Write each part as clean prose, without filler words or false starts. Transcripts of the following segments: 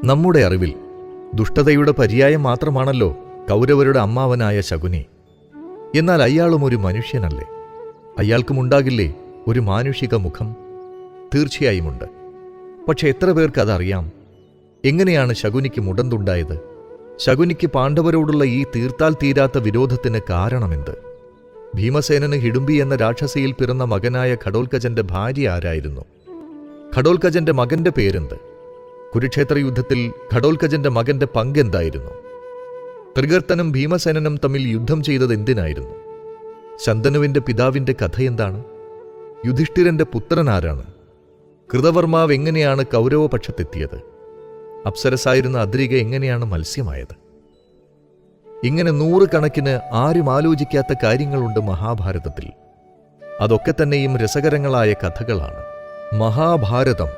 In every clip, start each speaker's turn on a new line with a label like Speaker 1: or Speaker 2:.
Speaker 1: നമ്മുടെ അറിവിൽ ദുഷ്ടതയുടെ പര്യായം മാത്രമാണല്ലോ കൗരവരുടെ അമ്മാവനായ ശകുനി. എന്നാൽ അയാളും ഒരു മനുഷ്യനല്ലേ? അയാൾക്കുമുണ്ടാകില്ലേ ഒരു മാനുഷിക മുഖം? തീർച്ചയായുമുണ്ട്. പക്ഷെ എത്ര പേർക്ക് അതറിയാം? എങ്ങനെയാണ് ശകുനിക്ക് മുടന്തുണ്ടായത്? ശകുനിക്ക് പാണ്ഡവരോടുള്ള ഈ തീർത്താൽ തീരാത്ത വിരോധത്തിന് കാരണമെന്ത്? ഭീമസേനന് ഹിഡുംബി എന്ന രാക്ഷസിയിൽ പിറന്ന മകനായ ഘടോൽക്കജന്റെ ഭാര്യ ആരായിരുന്നു? ഘടോൽക്കജന്റെ മകന്റെ പേരെന്ത്? കുരുക്ഷേത്ര യുദ്ധത്തിൽ ഘടോൽക്കജന്റെ മകന്റെ പങ്കെന്തായിരുന്നു? ത്രികർത്തനും ഭീമസേനനും തമ്മിൽ യുദ്ധം ചെയ്തത് എന്തിനായിരുന്നു? ശന്തനുവിന്റെ പിതാവിന്റെ കഥയെന്താണ്? യുധിഷ്ഠിരന്റെ പുത്രനാരാണ്? കൃതവർമാവ് എങ്ങനെയാണ് കൗരവപക്ഷത്തെത്തിയത്? അപ്സരസായിരുന്ന അദ്രിക എങ്ങനെയാണ് മത്സ്യമായത്? ഇങ്ങനെ 100 കണക്കിന് ആരും ആലോചിക്കാത്ത കാര്യങ്ങളുണ്ട് മഹാഭാരതത്തിൽ. അതൊക്കെ തന്നെയും രസകരങ്ങളായ കഥകളാണ്. മഹാഭാരതം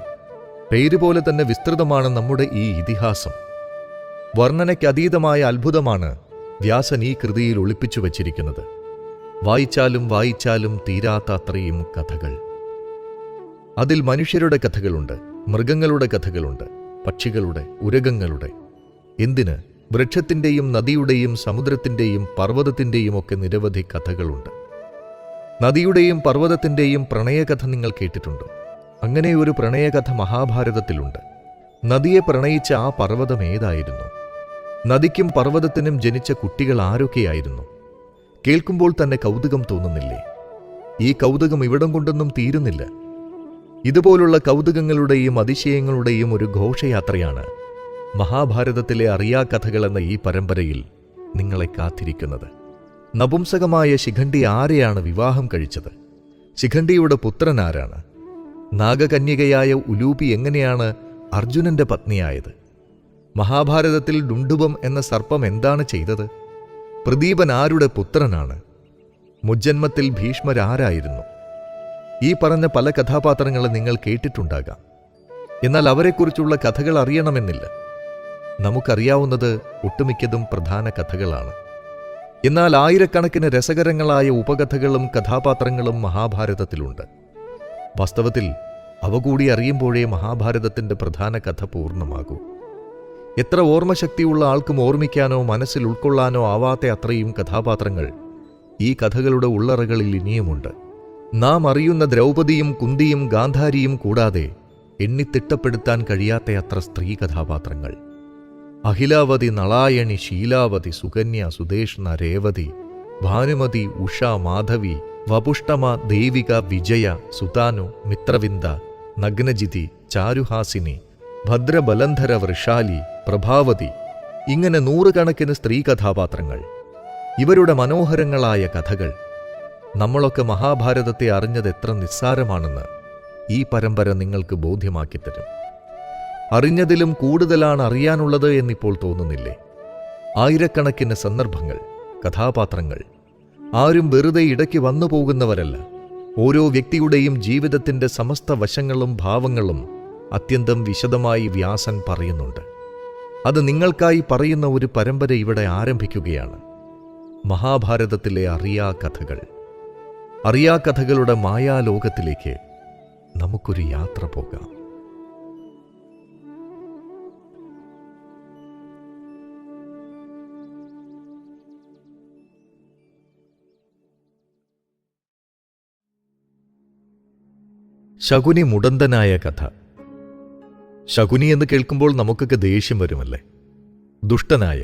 Speaker 1: പേരുപോലെ തന്നെ വിസ്തൃതമാണ് നമ്മുടെ ഈ ഇതിഹാസം. വർണ്ണനയ്ക്കതീതമായ അത്ഭുതമാണ് വ്യാസൻ ഈ കൃതിയിൽ ഒളിപ്പിച്ചു വച്ചിരിക്കുന്നത്. വായിച്ചാലും വായിച്ചാലും തീരാത്ത അത്രയും കഥകൾ. അതിൽ മനുഷ്യരുടെ കഥകളുണ്ട്, മൃഗങ്ങളുടെ കഥകളുണ്ട്, പക്ഷികളുടെ, ഉരഗങ്ങളുടെ, എന്തിന് വൃക്ഷത്തിൻ്റെയും നദിയുടെയും സമുദ്രത്തിൻ്റെയും പർവ്വതത്തിൻ്റെയും ഒക്കെ നിരവധി കഥകളുണ്ട്. നദിയുടെയും പർവ്വതത്തിൻ്റെയും പ്രണയകഥ നിങ്ങൾ കേട്ടിട്ടുണ്ടോ? അങ്ങനെ ഒരു പ്രണയകഥ മഹാഭാരതത്തിലുണ്ട്. നദിയെ പ്രണയിച്ച ആ പർവ്വതം ഏതായിരുന്നു? നദിക്കും പർവ്വതത്തിനും ജനിച്ച കുട്ടികൾ ആരൊക്കെയായിരുന്നു? കേൾക്കുമ്പോൾ തന്നെ കൗതുകം തോന്നുന്നില്ലേ? ഈ കൗതുകം ഇവിടം കൊണ്ടൊന്നും തീരുന്നില്ല. ഇതുപോലുള്ള കൗതുകങ്ങളുടെയും അതിശയങ്ങളുടെയും ഒരു ഘോഷയാത്രയാണ് മഹാഭാരതത്തിലെ അറിയാക്കഥകൾ എന്ന ഈ പരമ്പരയിൽ നിങ്ങളെ കാത്തിരിക്കുന്നത്. നപുംസകമായ ശിഖണ്ഡി ആരെയാണ് വിവാഹം കഴിച്ചത്? ശിഖണ്ഡിയുടെ പുത്രൻ ആരാണ്? നാഗകന്യകയായ ഉലൂപി എങ്ങനെയാണ് അർജുനന്റെ പത്നിയായത്? മഹാഭാരതത്തിൽ ഡുണ്ടുബം എന്ന സർപ്പം എന്താണ് ചെയ്തത്? പ്രദീപൻ ആരുടെ പുത്രനാണ്? മുജ്ജന്മത്തിൽ ഭീഷ്മരാരായിരുന്നു? ഈ പറഞ്ഞ പല കഥാപാത്രങ്ങളും നിങ്ങൾ കേട്ടിട്ടുണ്ടാകാം. എന്നാൽ അവരെക്കുറിച്ചുള്ള കഥകൾ അറിയണമെന്നില്ല. നമുക്കറിയാവുന്നത് ഒട്ടുമിക്കതും പ്രധാന കഥകളാണ്. എന്നാൽ ആയിരക്കണക്കിന് രസകരങ്ങളായ ഉപകഥകളും കഥാപാത്രങ്ങളും മഹാഭാരതത്തിലുണ്ട്. വാസ്തവത്തിൽ അവ കൂടി അറിയുമ്പോഴേ മഹാഭാരതത്തിൻ്റെ പ്രധാന കഥ പൂർണ്ണമാകൂ. എത്ര ഓർമ്മശക്തിയുള്ള ആൾക്കും ഓർമ്മിക്കാനോ മനസ്സിൽ ഉൾക്കൊള്ളാനോ ആവാത്ത അത്രയും കഥാപാത്രങ്ങൾ ഈ കഥകളുടെ ഉള്ളറകളിൽ ഇനിയുമുണ്ട്. നാം അറിയുന്ന ദ്രൗപദിയും കുന്തിയും ഗാന്ധാരിയും കൂടാതെ എണ്ണിത്തിട്ടപ്പെടുത്താൻ കഴിയാത്ത അത്ര സ്ത്രീ കഥാപാത്രങ്ങൾ. അഹിലാവതി, നളായണി, ശീലാവതി, സുകന്യ, സുദേഷ്ണ, രേവതി, ഭാനുമതി, ഉഷ, മാധവി, വപുഷ്ടമ, ദേവിക, വിജയ, സുതാനു, മിത്രവിന്ദ, നഗ്നജിതി, ചാരുഹാസിനി, ഭദ്രബലന്ധര, വൃഷാലി, പ്രഭാവതി, ഇങ്ങനെ 100 കണക്കിന് സ്ത്രീ കഥാപാത്രങ്ങൾ. ഇവരുടെ മനോഹരങ്ങളായ കഥകൾ. നമ്മളൊക്കെ മഹാഭാരതത്തെ അറിഞ്ഞത് എത്ര നിസ്സാരമാണെന്ന് ഈ പരമ്പര നിങ്ങൾക്ക് ബോധ്യമാക്കിത്തരും. അറിഞ്ഞതിലും കൂടുതലാണ് അറിയാനുള്ളത് എന്നിപ്പോൾ തോന്നുന്നില്ലേ? ആയിരക്കണക്കിന് സന്ദർഭങ്ങൾ, കഥാപാത്രങ്ങൾ. ആരും വെറുതെ ഇടയ്ക്ക് വന്നു പോകുന്നവരല്ല. ഓരോ വ്യക്തിയുടെയും ജീവിതത്തിൻ്റെ സമസ്ത വശങ്ങളും ഭാവങ്ങളും അത്യന്തം വിശദമായി വ്യാസൻ പറയുന്നുണ്ട്. അത് നിങ്ങൾക്കായി പറയുന്ന ഒരു പരമ്പര ഇവിടെ ആരംഭിക്കുകയാണ്. മഹാഭാരതത്തിലെ അറിയാകഥകൾ. അറിയാകഥകളുടെ മായാലോകത്തിലേക്ക് നമുക്കൊരു യാത്ര പോകാം. ശകുനി മുടന്തനായ കഥ. ശകുനി എന്ന് കേൾക്കുമ്പോൾ നമുക്കൊക്കെ ദേഷ്യം വരുമല്ലേ? ദുഷ്ടനായ,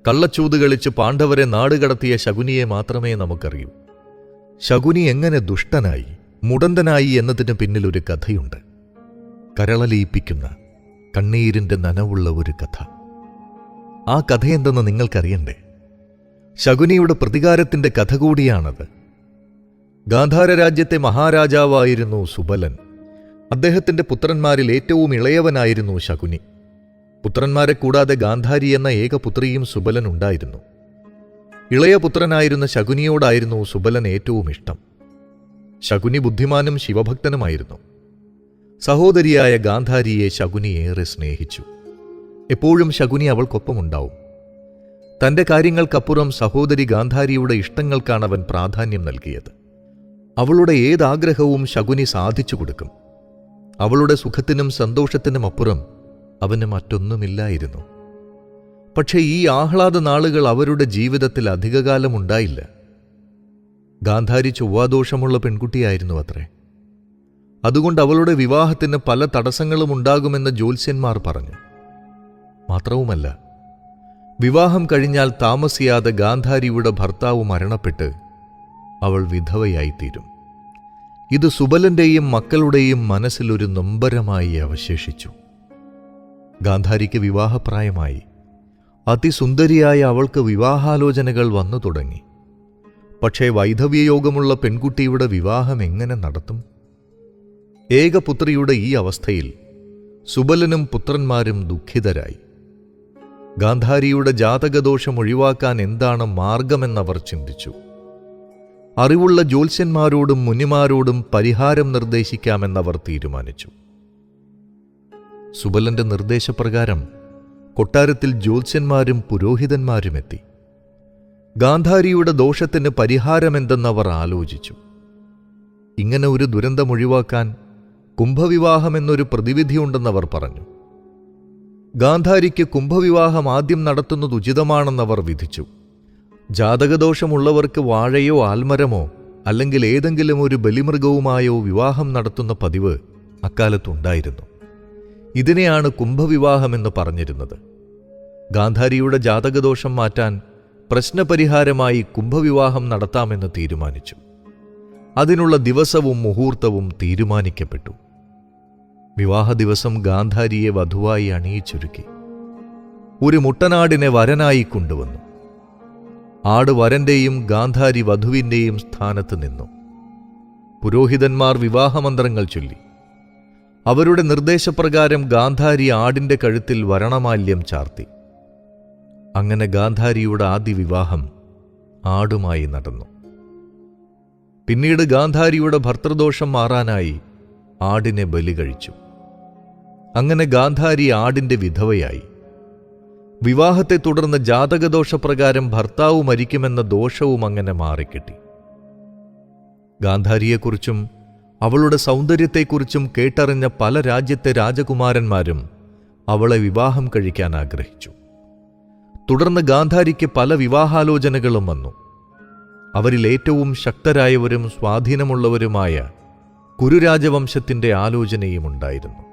Speaker 1: കള്ളച്ചൂത് കളിച്ച് പാണ്ഡവരെ നാടുകടത്തിയ ശകുനിയെ മാത്രമേ നമുക്കറിയൂ. ശകുനി എങ്ങനെ ദുഷ്ടനായി, മുടന്തനായി എന്നതിന് പിന്നിൽ ഒരു കഥയുണ്ട്. കരളലിയിപ്പിക്കുന്ന, കണ്ണീരിൻ്റെ നനവുള്ള ഒരു കഥ. ആ കഥയെന്തെന്ന് നിങ്ങൾക്കറിയണ്ടേ? ശകുനിയുടെ പ്രതികാരത്തിൻ്റെ കഥ കൂടിയാണത്. ഗാന്ധാര രാജ്യത്തെ മഹാരാജാവായിരുന്നു സുബലൻ. അദ്ദേഹത്തിൻ്റെ പുത്രന്മാരിൽ ഏറ്റവും ഇളയവനായിരുന്നു ശകുനി. പുത്രന്മാരെ കൂടാതെ ഗാന്ധാരി എന്ന ഏകപുത്രിയും സുബലൻ ഉണ്ടായിരുന്നു. ഇളയ പുത്രനായിരുന്ന ശകുനിയോടായിരുന്നു സുബലൻ ഏറ്റവും ഇഷ്ടം. ശകുനി ബുദ്ധിമാനും ശിവഭക്തനുമായിരുന്നു. സഹോദരിയായ ഗാന്ധാരിയെ ശകുനി ഏറെ സ്നേഹിച്ചു. എപ്പോഴും ശകുനി അവൾക്കൊപ്പമുണ്ടാവും. തൻ്റെ കാര്യങ്ങൾക്കപ്പുറം സഹോദരി ഗാന്ധാരിയുടെ ഇഷ്ടങ്ങൾക്കാണ് അവൻ പ്രാധാന്യം നൽകിയത്. അവളുടെ ഏതാഗ്രഹവും ശകുനി സാധിച്ചു കൊടുക്കും. അവളുടെ സുഖത്തിനും സന്തോഷത്തിനും അപ്പുറം അവന് മറ്റൊന്നുമില്ലായിരുന്നു. പക്ഷേ ഈ ആഹ്ലാദ നാളുകൾ അവരുടെ ജീവിതത്തിൽ അധികകാലം ഉണ്ടായില്ല. ഗാന്ധാരി ചൊവ്വാദോഷമുള്ള പെൺകുട്ടിയായിരുന്നു അത്രേ. അതുകൊണ്ട് അവളുടെ വിവാഹത്തിന് പല തടസ്സങ്ങളും ഉണ്ടാകുമെന്ന് ജ്യോത്സ്യന്മാർ പറഞ്ഞു. മാത്രവുമല്ല, വിവാഹം കഴിഞ്ഞാൽ താമസിയാതെ ഗാന്ധാരിയുടെ ഭർത്താവ് മരണപ്പെട്ട് അവൾ വിധവയായിത്തീരും. ഇത് സുബലന്റെയും മക്കളുടെയും മനസ്സിലൊരു നൊമ്പരമായി അവശേഷിച്ചു. ഗാന്ധാരിക്ക് വിവാഹപ്രായമായി. അതിസുന്ദരിയായ അവൾക്ക് വിവാഹാലോചനകൾ വന്നു തുടങ്ങി. പക്ഷേ വൈധവ്യയോഗമുള്ള പെൺകുട്ടിയുടെ വിവാഹം എങ്ങനെ നടത്തും? ഏകപുത്രിയുടെ ഈ അവസ്ഥയിൽ സുബലനും പുത്രന്മാരും ദുഃഖിതരായി. ഗാന്ധാരിയുടെ ജാതകദോഷം ഒഴിവാക്കാൻ എന്താണ് മാർഗമെന്നവർ ചിന്തിച്ചു. അറിവുള്ള ജ്യോത്സ്യന്മാരോടും മുനിമാരോടും പരിഹാരം നിർദ്ദേശിക്കാമെന്നവർ തീരുമാനിച്ചു. സുബലന്റെ നിർദ്ദേശപ്രകാരം കൊട്ടാരത്തിൽ ജ്യോത്സ്യന്മാരും പുരോഹിതന്മാരുമെത്തി. ഗാന്ധാരിയുടെ ദോഷത്തിന് പരിഹാരമെന്തെന്നവർ ആലോചിച്ചു. ഇങ്ങനെ ഒരു ദുരന്തമൊഴിവാക്കാൻ കുംഭവിവാഹമെന്നൊരു പ്രതിവിധിയുണ്ടെന്നവർ പറഞ്ഞു. ഗാന്ധാരിക്ക് കുംഭവിവാഹം ആദ്യം നടത്തുന്നത് ഉചിതമാണെന്നവർ വിധിച്ചു. ജാതകദോഷമുള്ളവർക്ക് വാഴയോ ആൽമരമോ അല്ലെങ്കിൽ ഏതെങ്കിലും ഒരു ബലിമൃഗവുമായോ വിവാഹം നടത്തുന്ന പതിവ് അക്കാലത്തുണ്ടായിരുന്നു. ഇതിനെയാണ് കുംഭവിവാഹമെന്ന് പറഞ്ഞിരുന്നത്. ഗാന്ധാരിയുടെ ജാതകദോഷം മാറ്റാൻ പ്രശ്നപരിഹാരമായി കുംഭവിവാഹം നടത്താമെന്ന് തീരുമാനിച്ചു. അതിനുള്ള ദിവസവും മുഹൂർത്തവും തീരുമാനിക്കപ്പെട്ടു. വിവാഹ ദിവസം ഗാന്ധാരിയെ വധുവായി അണിയിച്ചൊരുക്കി. ഒരു മുട്ടനാടിനെ വരനായി കൊണ്ടുവന്നു. ആട് വരന്റെയും ഗാന്ധാരി വധുവിന്റെയും സ്ഥാനത്ത് നിന്നു. പുരോഹിതന്മാർ വിവാഹമന്ത്രങ്ങൾ ചൊല്ലി. അവരുടെ നിർദ്ദേശപ്രകാരം ഗാന്ധാരി ആടിന്റെ കഴുത്തിൽ വരണമാല്യം ചാർത്തി. അങ്ങനെ ഗാന്ധാരിയുടെ ആദ്യ വിവാഹം ആടുമായി നടന്നു. പിന്നീട് ഗാന്ധാരിയുടെ ഭർത്തൃദോഷം മാറാനായി ആടിനെ ബലി കഴിച്ചു. അങ്ങനെ ഗാന്ധാരി ആടിന്റെ വിധവയായി. വിവാഹത്തെ തുടർന്ന് ജാതകദോഷപ്രകാരം ഭർത്താവ് മരിക്കുമെന്ന ദോഷവും അങ്ങനെ മാറിക്കിട്ടി. ഗാന്ധാരിയെക്കുറിച്ചും അവളുടെ സൗന്ദര്യത്തെക്കുറിച്ചും കേട്ടറിഞ്ഞ പല രാജ്യത്തെ രാജകുമാരന്മാരും അവളെ വിവാഹം കഴിക്കാൻ ആഗ്രഹിച്ചു. തുടർന്ന് ഗാന്ധാരിക്ക് പല വിവാഹാലോചനകളും വന്നു. അവരിൽ ഏറ്റവും ശക്തരായവരും സ്വാധീനമുള്ളവരുമായ കുരുരാജവംശത്തിന്റെ ആലോചനയും ഉണ്ടായിരുന്നു.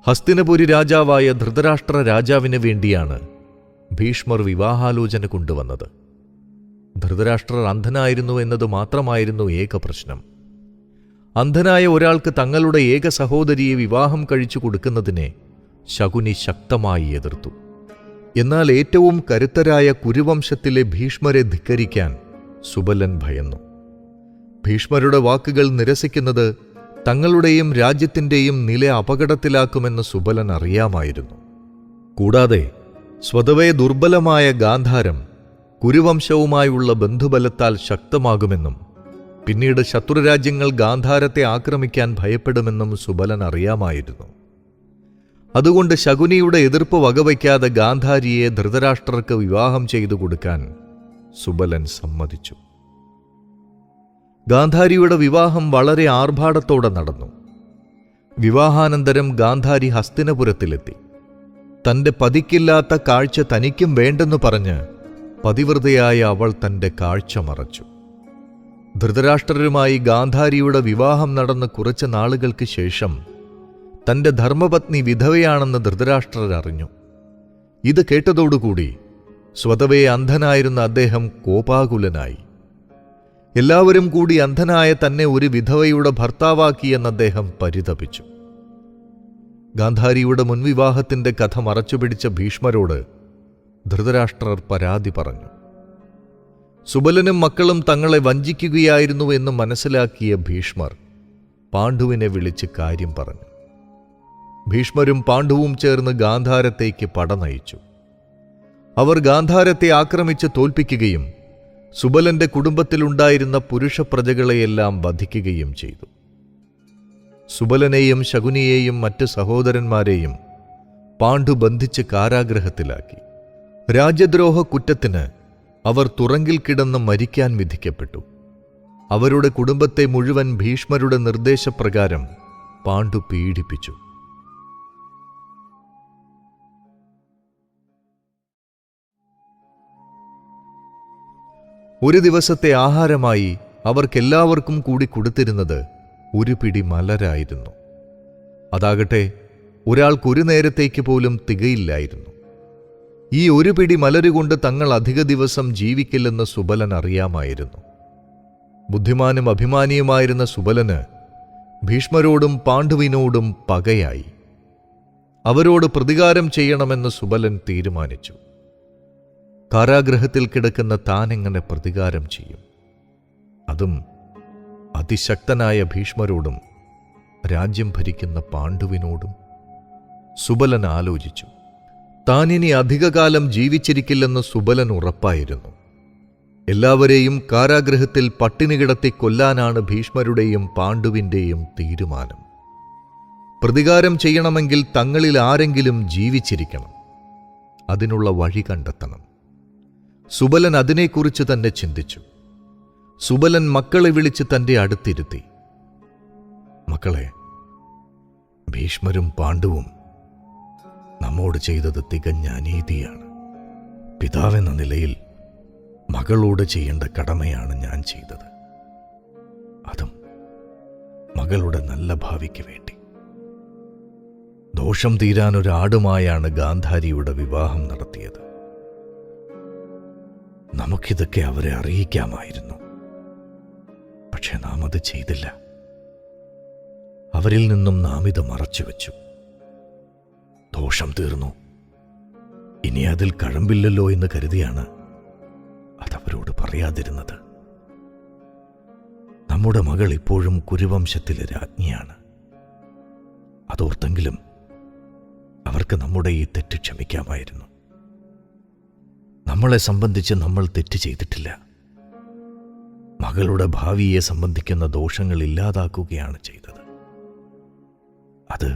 Speaker 1: ഹസ്തിനപുരി രാജാവായ ധൃതരാഷ്ട്ര രാജാവിന് വേണ്ടിയാണ് ഭീഷ്മർ വിവാഹാലോചന കൊണ്ടുവന്നത്. ധൃതരാഷ്ട്രർ അന്ധനായിരുന്നു എന്നത് മാത്രമായിരുന്നു ഏക പ്രശ്നം. അന്ധനായ ഒരാൾക്ക് തങ്ങളുടെ ഏക സഹോദരിയെ വിവാഹം കഴിച്ചു കൊടുക്കുന്നതിനെ ശകുനി ശക്തമായി എതിർത്തു. എന്നാൽ ഏറ്റവും കരുത്തരായ കുരുവംശത്തിലെ ഭീഷ്മരെ ധിക്കരിക്കാൻ സുബലൻ ഭയന്നു. ഭീഷ്മരുടെ വാക്കുകൾ നിരസിക്കുന്നത് തങ്ങളുടെയും രാജ്യത്തിന്റെയും നില അപകടത്തിലാക്കുമെന്ന് സുബലൻ അറിയാമായിരുന്നു. കൂടാതെ സ്വതവേ ദുർബലമായ ഗാന്ധാരം കുരുവംശവുമായുള്ള ബന്ധുബലത്താൽ ശക്തമാകുമെന്നും പിന്നീട് ശത്രുരാജ്യങ്ങൾ ഗാന്ധാരത്തെ ആക്രമിക്കാൻ ഭയപ്പെടുമെന്നും സുബലൻ അറിയാമായിരുന്നു. അതുകൊണ്ട് ശകുനിയുടെ എതിർപ്പ് വകവയ്ക്കാതെ ഗാന്ധാരിയെ ധൃതരാഷ്ട്രർക്ക് വിവാഹം ചെയ്തു കൊടുക്കാൻ സുബലൻ സമ്മതിച്ചു. ഗാന്ധാരിയുടെ വിവാഹം വളരെ ആർഭാടത്തോടെ നടന്നു. വിവാഹാനന്തരം ഗാന്ധാരി ഹസ്തിനപുരത്തിലെത്തി. തന്റെ പതിക്കില്ലാത്ത കാഴ്ച തനിക്കും വേണ്ടെന്നു പറഞ്ഞ് പതിവ്രതയായ അവൾ തന്റെ കാഴ്ച മറച്ചു. ധൃതരാഷ്ട്രരുമായി ഗാന്ധാരിയുടെ വിവാഹം നടന്ന് കുറച്ച് നാളുകൾക്ക് ശേഷം തന്റെ ധർമ്മപത്നി വിധവയാണെന്ന് ധൃതരാഷ്ട്രർ അറിഞ്ഞു. ഇത് കേട്ടതോടുകൂടി സ്വതവേ അന്ധനായിരുന്ന അദ്ദേഹം കോപാകുലനായി. എല്ലാവരും കൂടി അന്ധനായ തന്നെ ഒരു വിധവയുടെ ഭർത്താവാക്കിയെന്ന് അദ്ദേഹം പരിതപിച്ചു. ഗാന്ധാരിയുടെ മുൻവിവാഹത്തിന്റെ കഥ മറച്ചുപിടിച്ച ഭീഷ്മരോട് ധൃതരാഷ്ട്രർ പരാതി പറഞ്ഞു. സുബലനും മക്കളും തങ്ങളെ വഞ്ചിക്കുകയായിരുന്നു എന്ന് മനസ്സിലാക്കിയ ഭീഷ്മർ പാണ്ഡുവിനെ വിളിച്ച് കാര്യം പറഞ്ഞു. ഭീഷ്മരും പാണ്ഡുവും ചേർന്ന് ഗാന്ധാരത്തേക്ക് പട നയിച്ചു. അവർ ഗാന്ധാരത്തെ ആക്രമിച്ച് തോൽപ്പിക്കുകയും സുബലന്റെ കുടുംബത്തിലുണ്ടായിരുന്ന പുരുഷ പ്രജകളെയെല്ലാം വധിക്കുകയും ചെയ്തു. സുബലനെയും ശകുനിയെയും മറ്റ് സഹോദരന്മാരെയും പാണ്ഡു ബന്ധിച്ച് കാരാഗ്രഹത്തിലാക്കി. രാജ്യദ്രോഹ കുറ്റത്തിന് അവർ തുറങ്കിൽ കിടന്ന് മരിക്കാൻ വിധിക്കപ്പെട്ടു. അവരുടെ കുടുംബത്തെ മുഴുവൻ ഭീഷ്മരുടെ നിർദ്ദേശപ്രകാരം പാണ്ഡു പീഡിപ്പിച്ചു. ഒരു ദിവസത്തെ ആഹാരമായി അവർക്കെല്ലാവർക്കും കൂടി കൊടുത്തിരുന്നത് ഒരു പിടി മലരായിരുന്നു. അതാകട്ടെ ഒരാൾക്കൊരു നേരത്തേക്ക് പോലും തികയില്ലായിരുന്നു. ഈ ഒരു പിടി മലരുകൊണ്ട് തങ്ങൾ അധിക ദിവസം ജീവിക്കില്ലെന്ന് സുബലൻ അറിയാമായിരുന്നു. ബുദ്ധിമാനും അഭിമാനിയുമായിരുന്ന സുബലന് ഭീഷ്മരോടും പാണ്ഡുവിനോടും പകയായി. അവരോട് പ്രതികാരം ചെയ്യണമെന്ന് സുബലൻ തീരുമാനിച്ചു. കാരാഗൃഹത്തിൽ കിടക്കുന്ന താൻ എങ്ങനെ പ്രതികാരം ചെയ്യും? അതും അതിശക്തനായ ഭീഷ്മരോടും രാജ്യം ഭരിക്കുന്ന പാണ്ഡുവിനോടും? സുബലൻ ആലോചിച്ചു. താനിനി അധികകാലം ജീവിച്ചിരിക്കില്ലെന്ന് സുബലൻ ഉറപ്പായിരുന്നു. എല്ലാവരെയും കാരാഗൃഹത്തിൽ പട്ടിണി കിടത്തി കൊല്ലാനാണ് ഭീഷ്മരുടെയും പാണ്ഡുവിൻ്റെയും തീരുമാനം. പ്രതികാരം ചെയ്യണമെങ്കിൽ തങ്ങളിൽ ആരെങ്കിലും ജീവിച്ചിരിക്കണം. അതിനുള്ള വഴി കണ്ടെത്തണം. സുബലൻ അതിനെക്കുറിച്ച് തന്നെ ചിന്തിച്ചു. സുബലൻ മക്കളെ വിളിച്ച് തൻ്റെ അടുത്തിരുത്തി. മക്കളെ, ഭീഷ്മരും പാണ്ഡുവും നമ്മോട് ചെയ്തത് തികഞ്ഞ അനീതിയാണ്. പിതാവെന്ന നിലയിൽ മകളോട് ചെയ്യേണ്ട കടമയാണ് ഞാൻ ചെയ്തത്. അതും മകളുടെ നല്ല ഭാവിക്ക് വേണ്ടി. ദോഷം തീരാൻ ഒരാടുമായാണ് ഗാന്ധാരിയുടെ വിവാഹം നടത്തിയത്. നമുക്കിതൊക്കെ അവരെ അറിയിക്കാമായിരുന്നു. പക്ഷെ നാം അത് ചെയ്തില്ല. അവരിൽ നിന്നും നാം ഇത് മറച്ചുവെച്ചു. ദോഷം തീർന്നു, ഇനി അതിൽ കഴമ്പില്ലല്ലോ എന്ന് കരുതിയാണ് അതവരോട് പറയാതിരുന്നത്. നമ്മുടെ മകൾ ഇപ്പോഴും കുരുവംശത്തിലെ രാജ്ഞിയാണ്. അതോർത്തെങ്കിലും അവർക്ക് നമ്മുടെ ഈ തെറ്റ് ക്ഷമിക്കാമായിരുന്നു. നമ്മളെ സംബന്ധിച്ച് നമ്മൾ തെറ്റ് ചെയ്തിട്ടില്ല. മകളുടെ ഭാവിയെ സംബന്ധിക്കുന്ന ദോഷങ്ങൾ ഇല്ലാതാക്കുകയാണ് ചെയ്തത്. അത്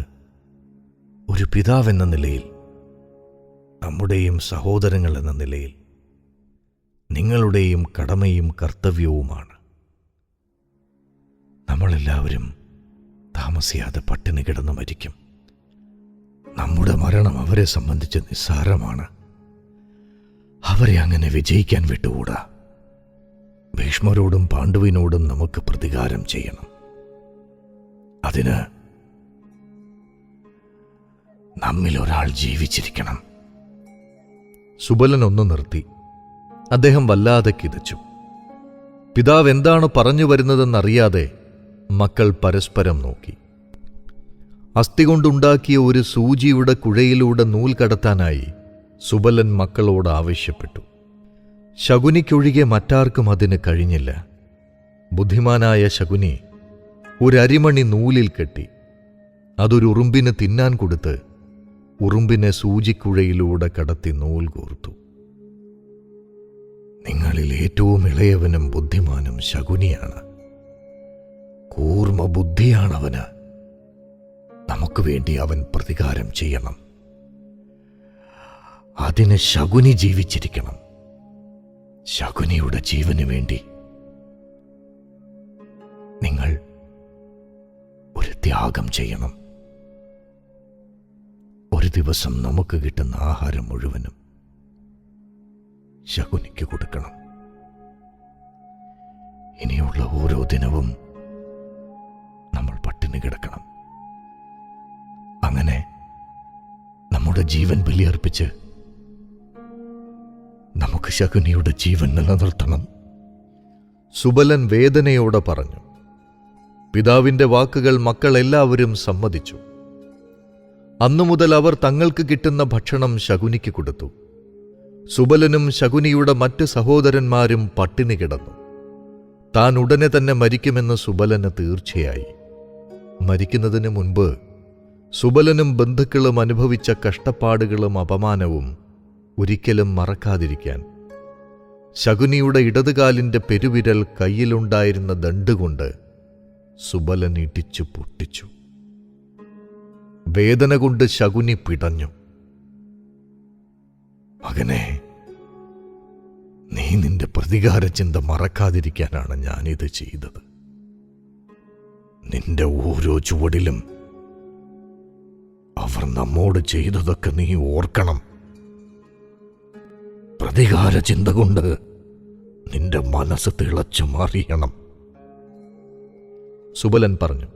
Speaker 1: ഒരു പിതാവെന്ന നിലയിൽ, നമ്മുടെയും സഹോദരങ്ങൾ എന്ന നിലയിൽ നിങ്ങളുടെയും കടമയും കർത്തവ്യവുമാണ്. നമ്മളെല്ലാവരും താമസിയാതെ പട്ടിണി കിടന്ന് മരിക്കും. നമ്മുടെ മരണം അവരെ സംബന്ധിച്ച് നിസ്സാരമാണ്. അവരെ അങ്ങനെ വിജയിക്കാൻ വിട്ടുകൂടാ. ഭീഷ്മരോടും പാണ്ഡുവിനോടും നമുക്ക് പ്രതികാരം ചെയ്യണം. അതിന് നമ്മിൽ ഒരാൾ ജീവിച്ചിരിക്കണം. സുബലൻ ഒന്ന് നിർത്തി. അദ്ദേഹം വല്ലാതെ കിതച്ചു. പിതാവ് എന്താണ് പറഞ്ഞു വരുന്നതെന്നറിയാതെ മക്കൾ പരസ്പരം നോക്കി. അസ്ഥി കൊണ്ടുണ്ടാക്കിയ ഒരു സൂചിയുടെ കുഴയിലൂടെ നൂൽ കടത്താനായി സുബലൻ മക്കളോട് ആവശ്യപ്പെട്ടു. ശകുനിക്കൊഴികെ മറ്റാർക്കും അതിന് കഴിഞ്ഞില്ല. ബുദ്ധിമാനായ ശകുനി ഒരരിമണി നൂലിൽ കെട്ടി അതൊരു ഉറുമ്പിന് തിന്നാൻ കൊടുത്ത് ഉറുമ്പിനെ സൂചിക്കുഴയിലൂടെ കടത്തി നൂൽ കോർത്തു. നിങ്ങളിൽ ഏറ്റവും ഇളയവനും ബുദ്ധിമാനും ശകുനിയാണ്. കൂർമ്മ ബുദ്ധിയാണവന്. നമുക്ക് വേണ്ടി അവൻ പ്രതികാരം ചെയ്യണം. അതിന് ശകുനി ജീവിച്ചിരിക്കണം. ശകുനിയുടെ ജീവന് വേണ്ടി നിങ്ങൾ ഒരു ത്യാഗം ചെയ്യണം. ഒരു ദിവസം നമുക്ക് കിട്ടുന്ന ആഹാരം മുഴുവനും ശകുനിക്ക് കൊടുക്കണം. ഇനിയുള്ള ഓരോ ദിനവും നമ്മൾ പട്ടിണി കിടക്കണം. അങ്ങനെ നമ്മുടെ ജീവൻ ബലിയർപ്പിച്ച് നമുക്ക് ശകുനിയുടെ ജീവൻ നിലനിർത്തണം. സുബലൻ വേദനയോടെ പറഞ്ഞു. പിതാവിന്റെ വാക്കുകൾ മക്കൾ എല്ലാവരും സമ്മതിച്ചു. അന്നുമുതൽ അവർ തങ്ങൾക്ക് കിട്ടുന്ന ഭക്ഷണം ശകുനിക്ക് കൊടുത്തു. സുബലനും ശകുനിയുടെ മറ്റ് സഹോദരന്മാരും പട്ടിണി കിടന്നു. താൻ ഉടനെ തന്നെ മരിക്കുമെന്ന് സുബലന് തീർച്ചയായി. മരിക്കുന്നതിന് മുൻപ് സുബലനും ബന്ധുക്കളും അനുഭവിച്ച കഷ്ടപ്പാടുകളും അപമാനവും ഒരിക്കലും മറക്കാതിരിക്കാൻ ശകുനിയുടെ ഇടതുകാലിന്റെ പെരുവിരൽ കയ്യിലുണ്ടായിരുന്ന ദണ്ടുകൊണ്ട് സുബലൻ ഇടിച്ചു പൊട്ടിച്ചു. വേദന കൊണ്ട് ശകുനി പിടഞ്ഞു. മകനെ, നീ നിന്റെ പ്രതികാര ചിന്ത മറക്കാതിരിക്കാനാണ് ഞാനിത് ചെയ്തത്. നിന്റെ ഓരോ ചുവടിലും അവർ നമ്മോട് ചെയ്തതൊക്കെ നീ ഓർക്കണം. പ്രതികാര ചിന്ത കൊണ്ട് നിന്റെ മനസ്സ് തിളച്ചു മാറിയണം. സുബലൻ പറഞ്ഞു.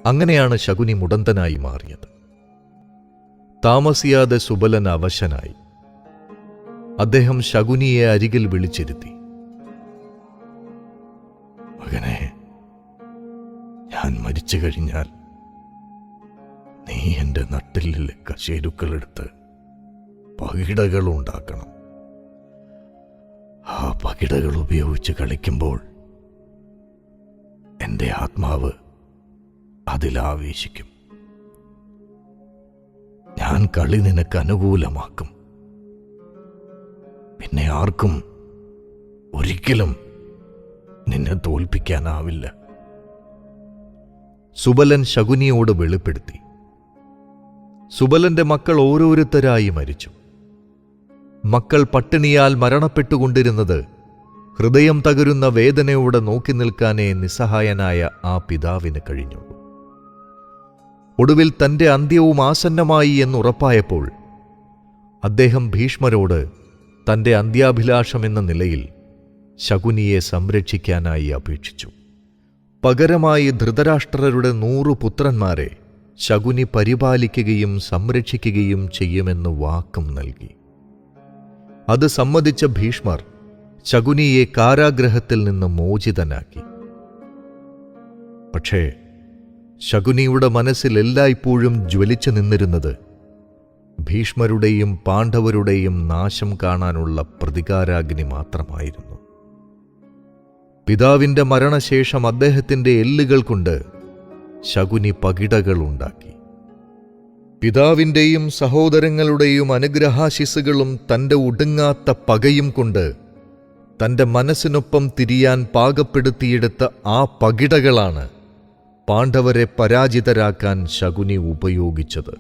Speaker 1: അങ്ങനെയാണ് ശകുനി മുടന്തനായി മാറിയത്. താമസിയാതെ സുബലൻ അവശനായി. അദ്ദേഹം ശകുനിയെ അരികിൽ വിളിച്ചിരുത്തി. മകനെ, ഞാൻ മരിച്ചു കഴിഞ്ഞാൽ നീ എൻ്റെ നട്ടിലിലെ കശേരുക്കളെടുത്ത് പകിടകൾ ഉണ്ടാക്കണം. ആ പകിടകൾ ഉപയോഗിച്ച് കളിക്കുമ്പോൾ എൻ്റെ ആത്മാവ് അതിലാവേശിക്കും. ഞാൻ കളി നിനക്ക് അനുകൂലമാക്കും. പിന്നെ ആർക്കും ഒരിക്കലും നിന്നെ തോൽപ്പിക്കാനാവില്ല. സുബലൻ ശകുനിയോട് വെളിപ്പെടുത്തി. സുബലന്റെ മക്കൾ ഓരോരുത്തരായി മരിച്ചു. മക്കൾ പട്ടിണിയാൽ മരണപ്പെട്ടുകൊണ്ടിരുന്നത് ഹൃദയം തകരുന്ന വേദനയോടെ നോക്കി നിൽക്കാനേ നിസ്സഹായനായ ആ പിതാവിന് കഴിഞ്ഞുള്ളൂ. ഒടുവിൽ തന്റെ അന്ത്യവും ആസന്നമായി എന്നുറപ്പായപ്പോൾ അദ്ദേഹം ഭീഷ്മരോട് തന്റെ അന്ത്യാഭിലാഷമെന്ന നിലയിൽ ശകുനിയെ സംരക്ഷിക്കാനായി അപേക്ഷിച്ചു. പകരമായി ധൃതരാഷ്ട്രരുടെ 100 പുത്രന്മാരെ ശകുനി പരിപാലിക്കുകയും സംരക്ഷിക്കുകയും ചെയ്യുമെന്ന് വാക്കും നൽകി. അത് സമ്മതിച്ച ഭീഷ്മർ ശകുനിയെ കാരാഗ്രഹത്തിൽ നിന്ന് മോചിതനാക്കി. പക്ഷേ ശകുനിയുടെ മനസ്സിൽ എല്ലായ്പ്പോഴും ജ്വലിച്ചു നിന്നിരുന്നത് ഭീഷ്മരുടെയും പാണ്ഡവരുടെയും നാശം കാണാനുള്ള പ്രതികാരാഗ്നി മാത്രമായിരുന്നു. പിതാവിന്റെ മരണശേഷം അദ്ദേഹത്തിന്റെ എല്ലുകൾ കൊണ്ട് ശകുനി പകിടകൾ ഉണ്ടാക്കി. പിതാവിന്റെയും സഹോദരങ്ങളുടെയും അനുഗ്രഹാശിസ്സുകളും തന്റെ ഒടുങ്ങാത്ത പകയും കൊണ്ട് തന്റെ മനസ്സിനൊപ്പം തിരിയാൻ പാകപ്പെടുത്തിയെടുത്ത ആ പകിടകളാണ് പാണ്ഡവരെ പരാജിതരാക്കാൻ ശകുനി ഉപയോഗിച്ചത്.